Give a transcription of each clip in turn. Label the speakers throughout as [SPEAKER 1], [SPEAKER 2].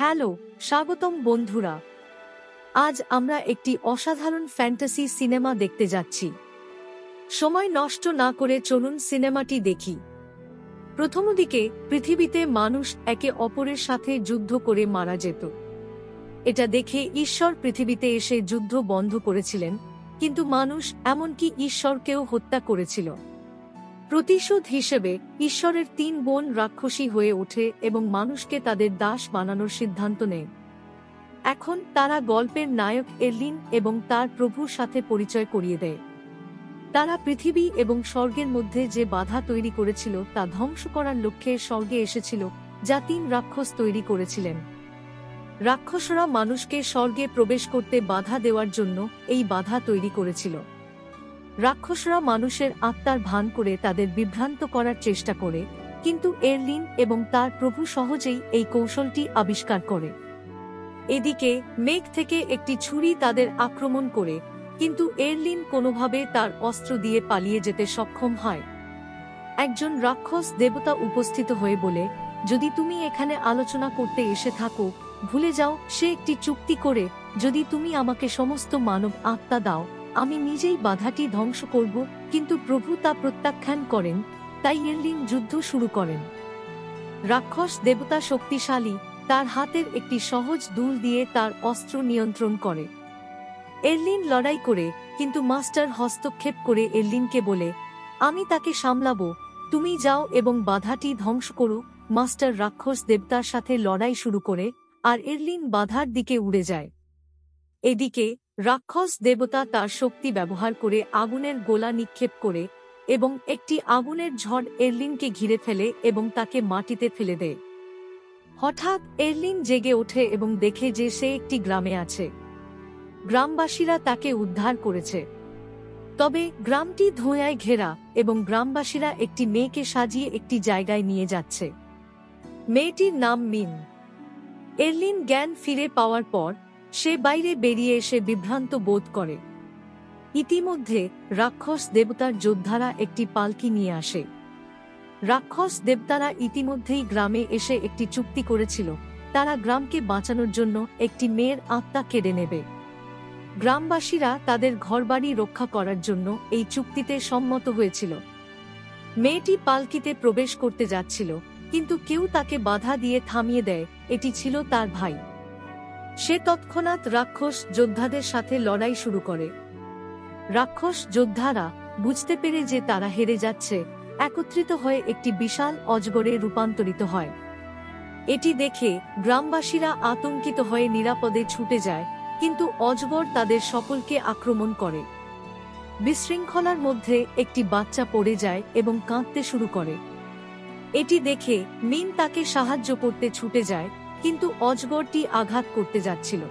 [SPEAKER 1] Hello, স্বাগতম বন্ধুরা। আজ আমরা একটি অসাধারণ ফ্যান্টাসি সিনেমা দেখতে যাচ্ছি। সময় নষ্ট না করে চলুন সিনেমাটি দেখি। প্রথম দিকে পৃথিবীতে মানুষ একে অপরের সাথে যুদ্ধ করে মারা যেত। এটা দেখে ঈশ্বর পৃথিবীতে এসে যুদ্ধ বন্ধ করেছিলেন, কিন্তু মানুষ এমনকি ঈশ্বরকেও হত্যা করেছিল। প্রতিশোধ হিসেবে ঈশ্বরের 3 বোন রাক্ষসী হয়ে ওঠে এবং মানুষকে তাদের দাস বানানোর সিদ্ধান্ত নেয়। এখন তারা গল্পের নায়ক এরলিন এবং তার প্রভুর সাথে পরিচয় করিয়ে দেয়। তারা পৃথিবী এবং স্বর্গের মধ্যে যে বাধা তৈরি করেছিল তা ধ্বংস করার লক্ষ্যে স্বর্গে এসেছিল, যা 3 রাক্ষস তৈরি করেছিলেন। রাক্ষসরা মানুষকে স্বর্গে প্রবেশ করতে বাধা দেওয়ার জন্য এই বাধা তৈরি করেছিল। রাক্ষসরা মানুষের আত্মার ভান করে তাদের বিভ্রান্ত করার চেষ্টা করে, কিন্তু এরলিন এবং তার প্রভু সহজেই এই কৌশলটি আবিষ্কার করে। এদিকে মেঘ থেকে একটি ছুরি তাদের আক্রমণ করে, কিন্তু এরলিন কোনোভাবে তার অস্ত্র দিয়ে পালিয়ে যেতে সক্ষম হয়। একজন রাক্ষস দেবতা উপস্থিত হয়ে বলে, যদি তুমি এখানে আলোচনা করতে এসে থাকো, ভুলে যাও সে একটি চুক্তি করে, যদি তুমি আমাকে সমস্ত মানব আত্মা দাও, আমি নিজেই বাধাটি ধ্বংস করব। কিন্তু প্রভু তা প্রত্যাখ্যান করেন, তাই এরলিন যুদ্ধ শুরু করেন। রাক্ষস দেবতা শক্তিশালী, তার হাতের একটি সহজ দুল দিয়ে তার অস্ত্র নিয়ন্ত্রণ করে। এরলিন লড়াই করে, কিন্তু মাস্টার হস্তক্ষেপ করে এরলিনকে বলে, আমি তাকে সামলাবো, তুমি যাও এবং বাধাটি ধ্বংস করো। মাস্টার রাক্ষস দেবতার সাথে লড়াই শুরু করে, আর এরলিন বাধার দিকে উড়ে যায়। এদিকে রাক্ষস দেবতা তার শক্তি ব্যবহার করে আগুনের গোলা নিক্ষেপ করে, এবং একটি আগুনের ঝড় এরলিনকে ঘিরে ফেলে এবং তাকে মাটিতে ফেলে দেয়। হঠাৎ এরলিন জেগে ওঠে এবং দেখে যে সে একটি গ্রামে আছে। গ্রামবাসীরা তাকে উদ্ধার করেছে। তবে গ্রামটি ধোঁয়ায় ঘেরা এবং গ্রামবাসীরা একটি মেয়েকে সাজিয়ে একটি জায়গায় নিয়ে যাচ্ছে। মেয়েটির নাম মিন। এরলিন জ্ঞান ফিরে পাওয়ার পর সে বাইরে বেরিয়ে এসে বিভ্রান্ত বোধ করে। ইতিমধ্যে রাক্ষস দেবতার যোদ্ধারা একটি পালকি নিয়ে আসে। রাক্ষস দেবতারা ইতিমধ্যেই গ্রামে এসে একটি চুক্তি করেছিল, তারা গ্রামকে বাঁচানোর জন্য একটি মেয়ের আত্মা কেড়ে নেবে। গ্রামবাসীরা তাদের ঘরবাড়ি রক্ষা করার জন্য এই চুক্তিতে সম্মত হয়েছিল। মেয়েটি পালকিতে প্রবেশ করতে যাচ্ছিল, কিন্তু কেউ তাকে বাধা দিয়ে থামিয়ে দেয়। এটি ছিল তার ভাই। সে তৎক্ষণাৎ রাক্ষস যোদ্ধাদের সাথে লড়াই শুরু করে। রাক্ষস যোদ্ধারা বুঝতে পেরে যে তারা হেরে যাচ্ছে, একত্রিত হয়ে একটি বিশাল অজগরে রূপান্তরিত হয়। এটি দেখে গ্রামবাসীরা আতঙ্কিত হয়ে নিরাপদে ছুটে যায়, কিন্তু অজগর তাদের সকলকে আক্রমণ করে। বিশৃঙ্খলার মধ্যে একটি বাচ্চা পড়ে যায় এবং কাঁদতে শুরু করে। এটি দেখে মিন তাকে সাহায্য করতে ছুটে যায়, কিন্তু অজগরটি আঘাত করতে যাচ্ছিল।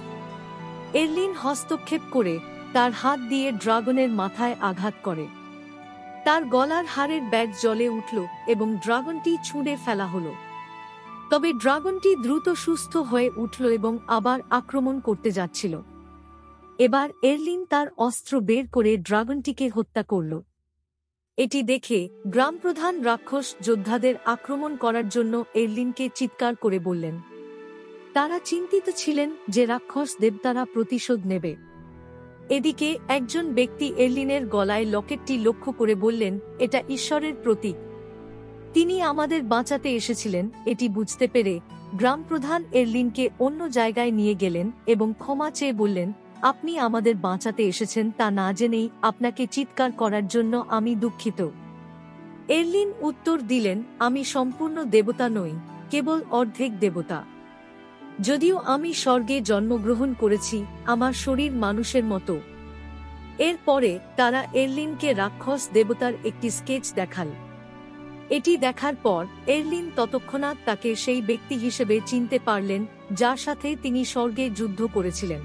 [SPEAKER 1] এরলিন হস্তক্ষেপ করে তার হাত দিয়ে ড্রাগনের মাথায় আঘাত করে। তার গলার হাড়ের ব্যাগ জ্বলে উঠল এবং ড্রাগনটি ছুঁড়ে ফেলা হলো। তবে ড্রাগনটি দ্রুত সুস্থ হয়ে উঠল এবং আবার আক্রমণ করতে যাচ্ছিল। এবার এরলিন তার অস্ত্র বের করে ড্রাগনটিকে হত্যা করল। এটি দেখে গ্রামপ্রধান রাক্ষস যোদ্ধাদের আক্রমণ করার জন্য এরলিনকে চিৎকার করে বললেন। তারা চিন্তিত ছিলেন যে রাক্ষস দেবতারা প্রতিশোধ নেবে। এদিকে একজন ব্যক্তি এরলিনের গলায় লকেটটি লক্ষ্য করে বললেন, এটা ঈশ্বরের প্রতীক। তিনি আমাদের বাঁচাতে এসেছিলেন। এটি বুঝতে পেরে গ্রামপ্রধান এরলিনকে অন্য জায়গায় নিয়ে গেলেন এবং ক্ষমা চেয়ে বললেন, আপনি আমাদের বাঁচাতে এসেছেন তা না জেনেই আপনাকে চিৎকার করার জন্য আমি দুঃখিত। এরলিন উত্তর দিলেন, আমি সম্পূর্ণ দেবতা নই, কেবল অর্ধেক দেবতা। যদিও আমি স্বর্গে জন্মগ্রহণ করেছি, আমার শরীর মানুষের মতো। এরপরে তারা এরলিনকে রাক্ষস দেবতার একটি স্কেচ দেখাল। এটি দেখার পর এরলিন তৎক্ষণাৎ তাকে সেই ব্যক্তি হিসেবে চিনতে পারলেন যার সাথে তিনি স্বর্গে যুদ্ধ করেছিলেন।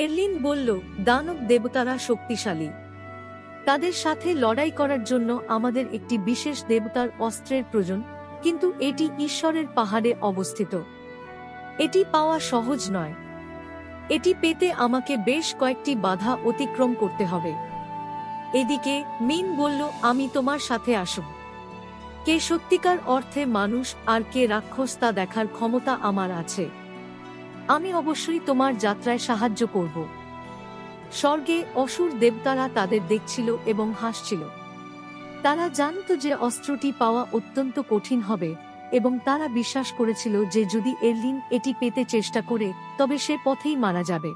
[SPEAKER 1] এরলিন বলল, দানব দেবতারা শক্তিশালী। তাদের সাথে লড়াই করার জন্য আমাদের একটি বিশেষ দেবতার অস্ত্রের প্রয়োজন, কিন্তু এটি ঈশ্বরের পাহাড়ে অবস্থিত। এটি পাওয়া সহজ নয়। এটি পেতে আমাকে বেশ কয়েকটি বাধা অতিক্রম করতে হবে। এদিকে মিন বলল, আমি তোমার সাথে আসব। কে সত্যিকার অর্থে মানুষ আর কে রাক্ষস তা দেখার ক্ষমতা আমার আছে। আমি অবশ্যই তোমার যাত্রায় সাহায্য করব। স্বর্গে অসুর দেবতারা তাদের দেখছিল এবং হাসছিল। তারা জানত যে অস্ত্রটি পাওয়া অত্যন্ত কঠিন হবে, এবং তারা বিশ্বাস করেছিল যে যদি এরলিন এটি পেতে চেষ্টা করে তবে সে পথেই মারা যাবে।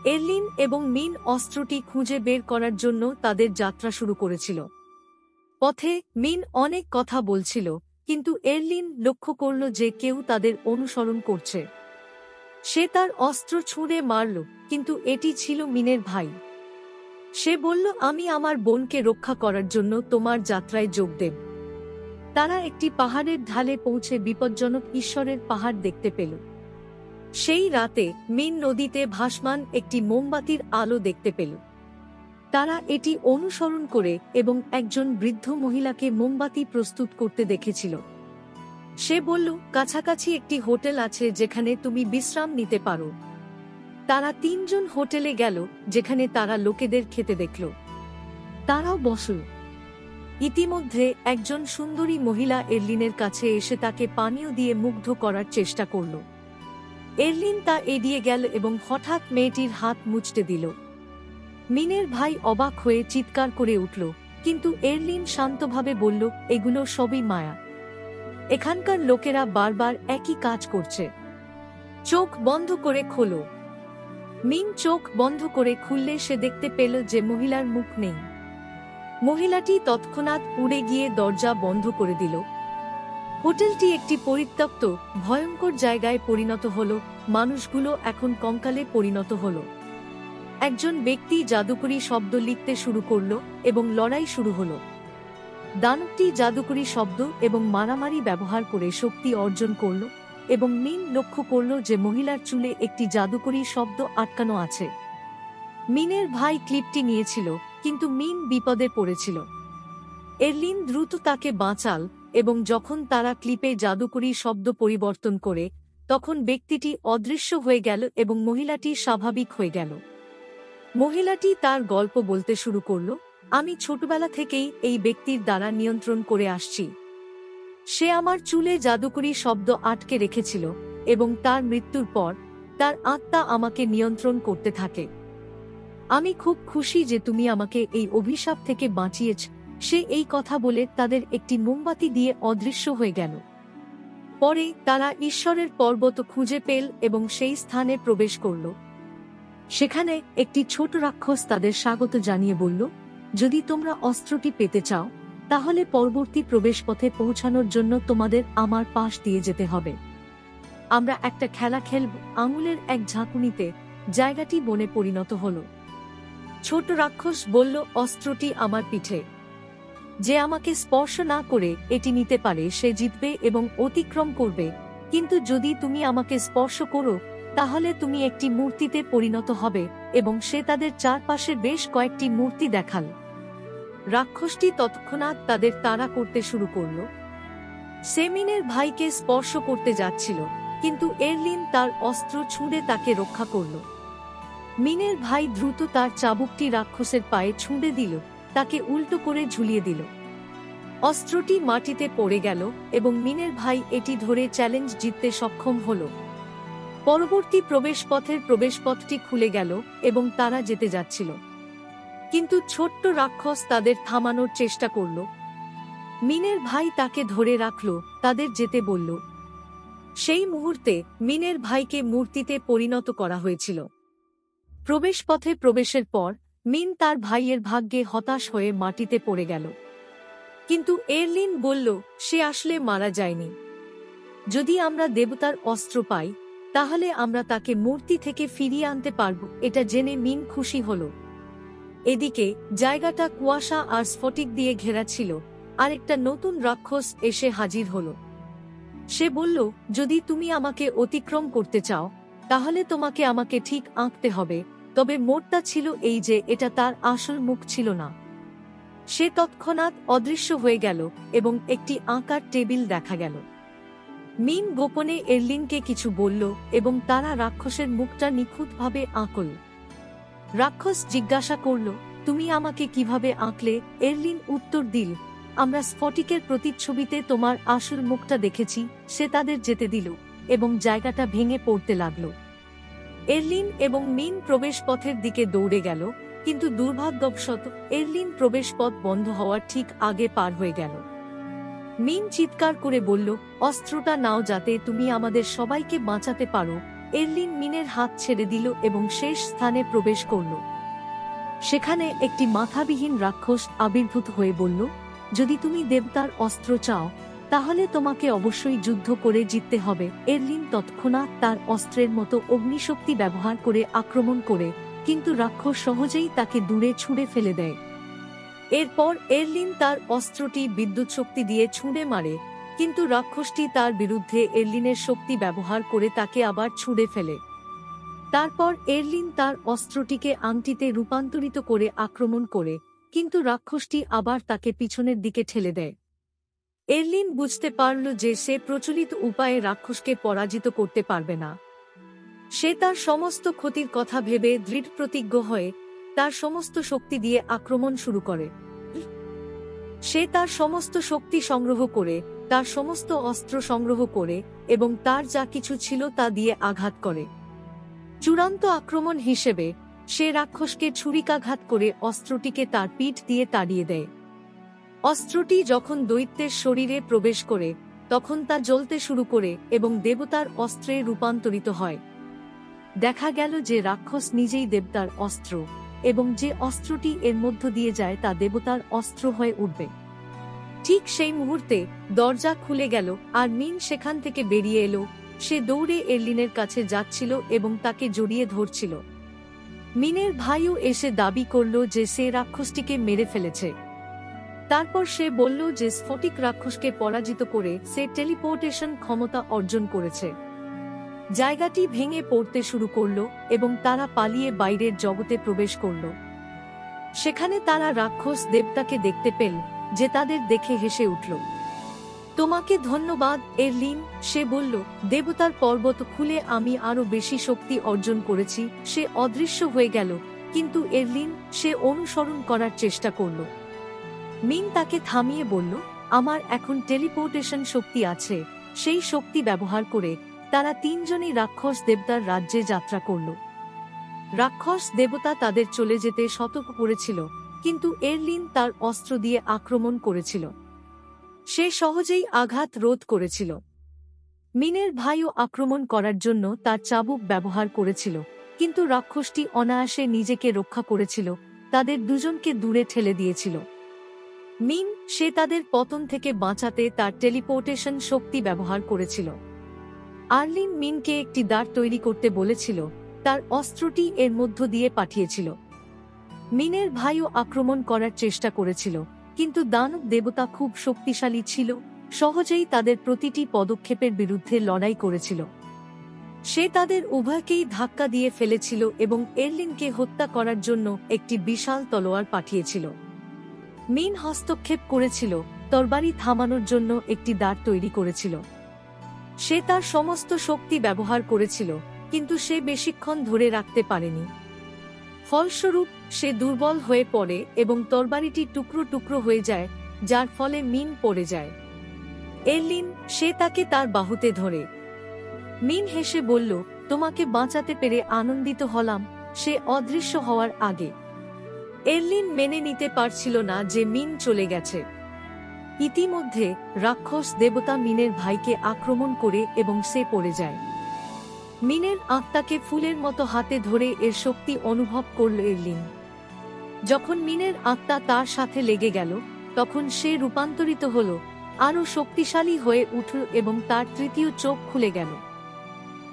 [SPEAKER 1] এরলিন এবং মিন অস্ত্রটি খুঁজে বের করার জন্য তাদের যাত্রা শুরু করেছিল। পথে মিন অনেক কথা বলছিল, কিন্তু এরলিন লক্ষ্য করল যে কেউ তাদের অনুসরণ করছে। সে তার অস্ত্র ছুঁড়ে মারল, কিন্তু এটি ছিল মিনের ভাই। সে বলল, আমি আমার বোনকে রক্ষা করার জন্য তোমার যাত্রায় যোগ দেব। তারা একটি পাহাড়ের ঢালে পৌঁছে বিপজ্জনক ঈশ্বরের পাহাড় দেখতে পেল। সেই রাতে মিন নদীতে ভাসমান একটি মোমবাতির আলো দেখতে পেল। তারা এটি অনুসরণ করে এবং একজন বৃদ্ধ মহিলাকে মোমবাতি প্রস্তুত করতে দেখেছিল। সে বলল, কাছাকাছি একটি হোটেল আছে যেখানে তুমি বিশ্রাম নিতে পারো। তারা তিনজন হোটেলে গেল, যেখানে তারা লোকেদের খেতে দেখল। তারাও বসল। ইতিমধ্যে একজন সুন্দরী মহিলা এরলিনের কাছে এসে তাকে পানীয় দিয়ে মুগ্ধ করার চেষ্টা করল। এরলিন তা এড়িয়ে গেল এবং হঠাৎ মেয়েটির হাত মুচড়ে দিল। মিনের ভাই অবাক হয়ে চিৎকার করে উঠল, কিন্তু এরলিন শান্তভাবে বলল, এগুলো সবই মায়া। এখানকার লোকেরা বারবার একই কাজ করছে। চোখ বন্ধ করে খোলো। মিন চোখ বন্ধ করে খুললে সে দেখতে পেল যে মহিলার মুখ নেই। মহিলাটি তৎক্ষণাৎ উড়ে গিয়ে দরজা বন্ধ করে দিল। হোটেলটি একটি পরিত্যক্ত, ভয়ঙ্কর জায়গায় পরিণত হল। মানুষগুলো এখন কঙ্কালে পরিণত হল। একজন ব্যক্তি জাদুকরী শব্দ লিখতে শুরু করল এবং লড়াই শুরু হল। দানবটি জাদুকরী শব্দ এবং মারামারি ব্যবহার করে শক্তি অর্জন করল, এবং মিন লক্ষ্য করল যে মহিলার চুলে একটি জাদুকরী শব্দ আটকানো আছে। মিনের ভাই ক্লিপটি নিয়েছিল, কিন্তু মিন বিপদে পড়েছিল। এরলিন দ্রুত তাকে বাঁচাল, এবং যখন তারা ক্লিপে জাদুকরী শব্দ পরিবর্তন করে, তখন ব্যক্তিটি অদৃশ্য হয়ে গেল এবং মহিলাটি স্বাভাবিক হয়ে গেল। মহিলাটি তার গল্প বলতে শুরু করল, আমি ছোটবেলা থেকেই এই ব্যক্তির দ্বারা নিয়ন্ত্রণ করে আসছি। সে আমার চুলে জাদুকরী শব্দ আটকে রেখেছিল, এবং তার মৃত্যুর পর তার আত্মা আমাকে নিয়ন্ত্রণ করতে থাকে। আমি খুব খুশি যে তুমি আমাকে এই অভিশাপ থেকে বাঁচিয়েছ। সে এই কথা বলে তাদের একটি মোমবাতি দিয়ে অদৃশ্য হয়ে গেল। পরে তারা ঈশ্বরের পর্বত খুঁজে পেল এবং সেই স্থানে প্রবেশ করল। সেখানে একটি ছোট রাক্ষস তাদের স্বাগত জানিয়ে বলল, যদি তোমরা অস্ত্রটি পেতে চাও, তাহলে পরবর্তী প্রবেশপথে পৌঁছানোর জন্য তোমাদের আমার পাশ দিয়ে যেতে হবে। আমরা একটা খেলা খেলব। আঙুলের এক ঝাঁকুনিতে জায়গাটি বনে পরিণত হল। ছোট রাক্ষস বলল, অস্ত্রটি আমার পিঠে। যে আমাকে স্পর্শ না করে এটি নিতে পারে সে জিতবে এবং অতিক্রম করবে, কিন্তু যদি তুমি আমাকে স্পর্শ করো তাহলে তুমি একটি মূর্তিতে পরিণত হবে। এবং সে তাদের চারপাশে বেশ কয়েকটি মূর্তি দেখাল। রাক্ষসটি তৎক্ষণাৎ তাদের তাড়া করতে শুরু করল। সে মিনের ভাইকে স্পর্শ করতে যাচ্ছিল, কিন্তু এরলিন তার অস্ত্র ছুঁড়ে তাকে রক্ষা করল। মিনের ভাই দ্রুত তার চাবুকটি রাক্ষসের পায়ে ছুঁড়ে দিল, তাকে উল্টো করে ঝুলিয়ে দিল। অস্ত্রটি মাটিতে পড়ে গেল এবং মিনের ভাই এটি ধরে চ্যালেঞ্জ জিততে সক্ষম হল। পরবর্তী প্রবেশপথটি খুলে গেল এবং তারা যেতে যাচ্ছিল, কিন্তু ছোট্ট রাক্ষস তাদের থামানোর চেষ্টা করল। মিনের ভাই তাকে ধরে রাখল, তাদের যেতে বলল। সেই মুহূর্তে মিনের ভাইকে মূর্তিতে পরিণত করা হয়েছিল। প্রবেশপথে প্রবেশের পর মিন তার ভাইয়ের ভাগ্যে হতাশ হয়ে মাটিতে পড়ে গেল। কিন্তু এরলিন বলল, সে আসলে মারা যায়নি। যদি আমরা দেবতার অস্ত্র পাই তাহলে আমরা তাকে মূর্তি থেকে ফিরিয়ে আনতে পারব। এটা জেনে মিন খুশি হল। এদিকে জায়গাটা কুয়াশা আর স্ফটিক দিয়ে ঘেরা ছিল, আর একটা নতুন রাক্ষস এসে হাজির হল। সে বলল, যদি তুমি আমাকে অতিক্রম করতে চাও তাহলে তোমাকে আমাকে ঠিক আঁকতে হবে। তবে মোড়টা ছিল এই যে এটা তার আসল মুখ ছিল না। সে তৎক্ষণাৎ অদৃশ্য হয়ে গেল এবং একটি আঁকার টেবিল দেখা গেল। মিন গোপনে এরলিনকে কিছু বলল এবং তারা রাক্ষসের মুখটা নিখুঁতভাবে আঁকল। রাক্ষস জিজ্ঞাসা করল, তুমি আমাকে কিভাবে আঁকলে? এরলিন উত্তর দিল, আমরা স্ফটিকের প্রতিচ্ছবিতে তোমার আসল মুখটা দেখেছি। সে তাদের যেতে দিল। এবং জায়গাটা ভেঙে পড়তে লাগল। এরলিন এবং মিন প্রবেশপথের দিকে দৌড়ে গেল, কিন্তু দুর্ভাগ্যবশত এরলিন প্রবেশপথ বন্ধ হওয়ার ঠিক আগে পার হয়ে গেল। মিন চিৎকার করে বলল, অস্ত্রটা নাও যাতে তুমি আমাদের সবাইকে বাঁচাতে পারো। এরলিন মিনের হাত ছেড়ে দিল এবং শেষ স্থানে প্রবেশ করল। সেখানে একটি মাথাবিহীন রাক্ষস আবির্ভূত হয়ে বলল, যদি তুমি দেবতার অস্ত্র চাও তাহলে তোমাকে অবশ্যই যুদ্ধ করে জিততে হবে। এরলিন তৎক্ষণাৎ তার অস্ত্রের মতো অগ্নিশক্তি ব্যবহার করে আক্রমণ করে, কিন্তু রাক্ষস সহজেই তাকে দূরে ছুঁড়ে ফেলে দেয়। এরপর এরলিন তার অস্ত্রটি বিদ্যুৎ শক্তি দিয়ে ছুঁড়ে মারে, কিন্তু রাক্ষসটি তার বিরুদ্ধে এরলিনের শক্তি ব্যবহার করে তাকে আবার ছুঁড়ে ফেলে। তারপর এরলিন তার অস্ত্রটিকে আংটিতে রূপান্তরিত করে আক্রমণ করে, কিন্তু রাক্ষসটি আবার তাকে পিছনের দিকে ঠেলে দেয়। এরলিন বুঝতে পারল যে সে প্রচলিত উপায়ে রাক্ষসকে পরাজিত করতে পারবে না। সে তার সমস্ত ক্ষতির কথা ভেবে দৃঢ়প্রতিজ্ঞ হয়ে তার সমস্ত শক্তি দিয়ে আক্রমণ শুরু করে। সে তার সমস্ত শক্তি সংগ্রহ করে, তার সমস্ত অস্ত্র সংগ্রহ করে এবং তার যা কিছু ছিল তা দিয়ে আঘাত করে। চূড়ান্ত আক্রমণ হিসেবে সে রাক্ষসকে ছুরিকাঘাত করে অস্ত্রটিকে তার পিঠ দিয়ে তাড়িয়ে দেয়। অস্ত্রটি যখন দৈত্যের শরীরে প্রবেশ করে তখন তা জ্বলতে শুরু করে এবং দেবতার অস্ত্রে রূপান্তরিত হয়। দেখা গেল যে রাক্ষস নিজেই দেবতার অস্ত্র এবং যে অস্ত্রটি এর মধ্য দিয়ে যায় তা দেবতার অস্ত্র হয়ে উঠবে। ঠিক সেই মুহূর্তে দরজা খুলে গেল আর মিন সেখান থেকে বেরিয়ে এলো। সে দৌড়ে এরলিনের কাছে যাচ্ছিল এবং তাকে জড়িয়ে ধরছিল। মিনের ভাইও এসে দাবি করল যে সে রাক্ষসটিকে মেরে ফেলেছে। তারপর সে বলল যে স্ফটিক রাক্ষসকে পরাজিত করে সে টেলিপোর্টেশন ক্ষমতা অর্জন করেছে। জায়গাটি ভেঙে পড়তে শুরু করল এবং তারা পালিয়ে বাইরের জগতে প্রবেশ করল। সেখানে তারা রাক্ষস দেবতাকে দেখতে পেল, যে তাদের দেখে হেসে উঠল। তোমাকে ধন্যবাদ এরলিন, সে বলল। দেবতার পর্বত খুলে আমি আরো বেশি শক্তি অর্জন করেছি। সে অদৃশ্য হয়ে গেল, কিন্তু এরলিন সে অনুসরণ করার চেষ্টা করল। মিন তাকে থামিয়ে বলল, আমার এখন টেলিপোর্টেশন শক্তি আছে। সেই শক্তি ব্যবহার করে তারা তিনজনই রাক্ষস দেবতার রাজ্যে যাত্রা করল। রাক্ষস দেবতা তাদের চলে যেতে সতর্ক করেছিল, কিন্তু এরলিন তার অস্ত্র দিয়ে আক্রমণ করেছিল। সে সহজেই আঘাত রোধ করেছিল। মিনের ভাইও আক্রমণ করার জন্য তার চাবুক ব্যবহার করেছিল, কিন্তু রাক্ষসটি অনায়াসে নিজেকে রক্ষা করেছিল, তাদের দুজনকে দূরে ঠেলে দিয়েছিল। মিন সে তাদের পতন থেকে বাঁচাতে তার টেলিপোর্টেশন শক্তি ব্যবহার করেছিল। আর্লিন মিনকে একটি দ্বার তৈরি করতে বলেছিল, তার অস্ত্রটি এর মধ্য দিয়ে পাঠিয়েছিল। মিনের ভাইও আক্রমণ করার চেষ্টা করেছিল, কিন্তু দানব দেবতা খুব শক্তিশালী ছিল, সহজেই তাদের প্রতিটি পদক্ষেপের বিরুদ্ধে লড়াই করেছিল। সে তাদের উভয়কেই ধাক্কা দিয়ে ফেলেছিল এবং এরলিনকে হত্যা করার জন্য একটি বিশাল তলোয়ার পাঠিয়েছিল। মিন হস্তক্ষেপ করেছিল, তরবারি থামানোর জন্য একটি দ্বার তৈরি করেছিল। সে তার সমস্ত শক্তি ব্যবহার করেছিল, কিন্তু সে বেশিক্ষণ ধরে রাখতে পারেনি। ফলস্বরূপ সে দুর্বল হয়ে পড়ে এবং তরবারিটি টুকরো টুকরো হয়ে যায়, যার ফলে মিন পড়ে যায়। এরলিন সে তাকে তার বাহুতে ধরে। মিন হেসে বলল, তোমাকে বাঁচাতে পেরে আনন্দিত হলাম। সে অদৃশ্য হওয়ার আগে এরলিন মেনে নিতে পারছিল না যে মিন চলে গেছে। ইতিমধ্যে রাক্ষস দেবতা মিনের ভাইকে আক্রমণ করে এবং সে পড়ে যায়। মিনের আত্মাকে ফুলের মতো হাতে ধরে এর শক্তি অনুভব করল এরলিন। যখন মিনের আত্মা তার সাথে লেগে গেল, তখন সে রূপান্তরিত হল, আরও শক্তিশালী হয়ে উঠল এবং তার তৃতীয় চোখ খুলে গেল।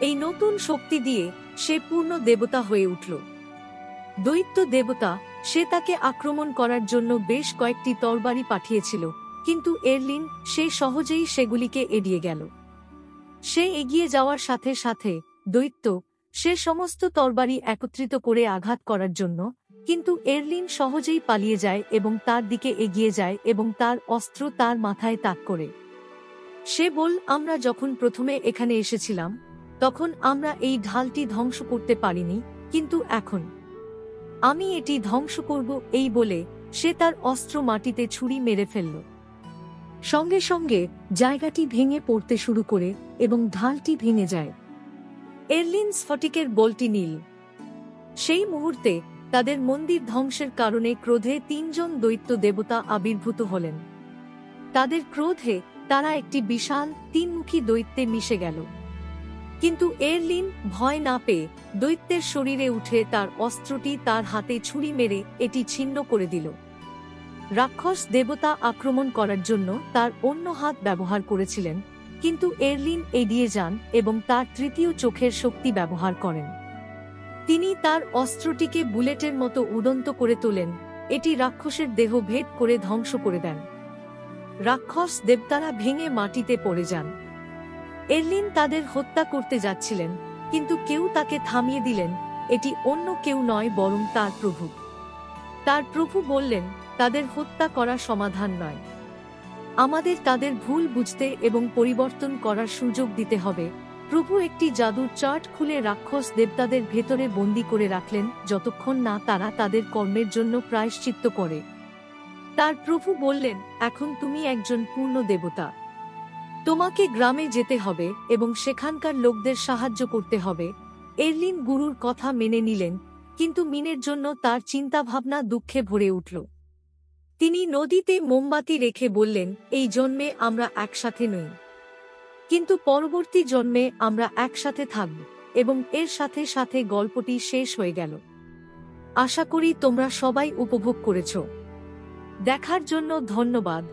[SPEAKER 1] এই নতুন শক্তি দিয়ে সে পূর্ণ দেবতা হয়ে উঠল। দৈত্য দেবতা সে তাকে আক্রমণ করার জন্য বেশ কয়েকটি তরবারি পাঠিয়েছিল, কিন্তু এরলিন সে সহজেই সেগুলিকে এড়িয়ে গেল। সে এগিয়ে যাওয়ার সাথে সাথে দৈত্য সে সমস্ত তরবারি একত্রিত করে আঘাত করার জন্য, কিন্তু এরলিন সহজেই পালিয়ে যায় এবং তার দিকে এগিয়ে যায় এবং তার অস্ত্র তার মাথায় তাক করে। সে বল, আমরা যখন প্রথমে এখানে এসেছিলাম তখন আমরা এই ঢালটি ধ্বংস করতে পারিনি, কিন্তু এখন আমি এটি ধ্বংস করব। এই বলে সে তার অস্ত্র মাটিতে ছুরি মেরে ফেলল। সঙ্গে সঙ্গে জায়গাটি ভেঙে পড়তে শুরু করে এবং ঢালটি ভেঙে যায়। এরলিন স্ফটিকের বলটি নীল। সেই মুহূর্তে তাদের মন্দির ধ্বংসের কারণে ক্রোধে ৩ জন দৈত্য দেবতা আবির্ভূত হলেন। তাদের ক্রোধে তারা একটি বিশাল ৩-মুখী দৈত্যে মিশে গেল। কিন্তু এরলিন ভয় না পেয়ে দৈত্যের শরীরে উঠে তার অস্ত্রটি তার হাতে ছুরি মেরে এটি ছিন্ন করে দিল। রাক্ষস দেবতা আক্রমণ করার জন্য তার অন্য হাত ব্যবহার করেছিলেন, কিন্তু এরলিন এড়িয়ে যান এবং তার তৃতীয় চোখের শক্তি ব্যবহার করেন। তিনি তার অস্ত্রটিকে বুলেটের মতো উড়ন্ত করে তোলেন, এটি রাক্ষসের দেহ ভেদ করে ধ্বংস করে দেন। রাক্ষস দেবতারা ভেঙে মাটিতে পড়ে যান। এরলিন তাদের হত্যা করতে যাচ্ছিলেন, কিন্তু কেউ তাকে থামিয়ে দিলেন। এটি অন্য কেউ নয় বরং তার প্রভু। তার প্রভু বললেন, তাদের হত্যা করা সমাধান নয়। আমাদের তাদের ভুল বুঝতে এবং পরিবর্তন করার সুযোগ দিতে হবে। প্রভু একটি জাদুর চার্ট খুলে রাক্ষস দেবতাদের ভেতরে বন্দী করে রাখলেন যতক্ষণ না তারা তাদের কর্মের জন্য প্রায়শ্চিত্ত করে। তার প্রভু বললেন, এখন তুমি একজন পূর্ণ দেবতা। তোমাকে গ্রামে যেতে হবে এবং সেখানকার লোকদের সাহায্য করতে হবে। এরলিন গুরুর কথা মেনে নিলেন, কিন্তু মিনের জন্য তার চিন্তাভাবনা দুঃখে ভরে উঠল। তিনি নদীতে মোমবাতি রেখে বললেন, এই জন্মে আমরা একসাথে নই, কিন্তু পরবর্তী জন্মে আমরা একসাথে থাকব। এবং এর সাথে সাথে গল্পটি শেষ হয়ে গেল। আশা করি তোমরা সবাই উপভোগ করেছ। দেখার জন্য ধন্যবাদ।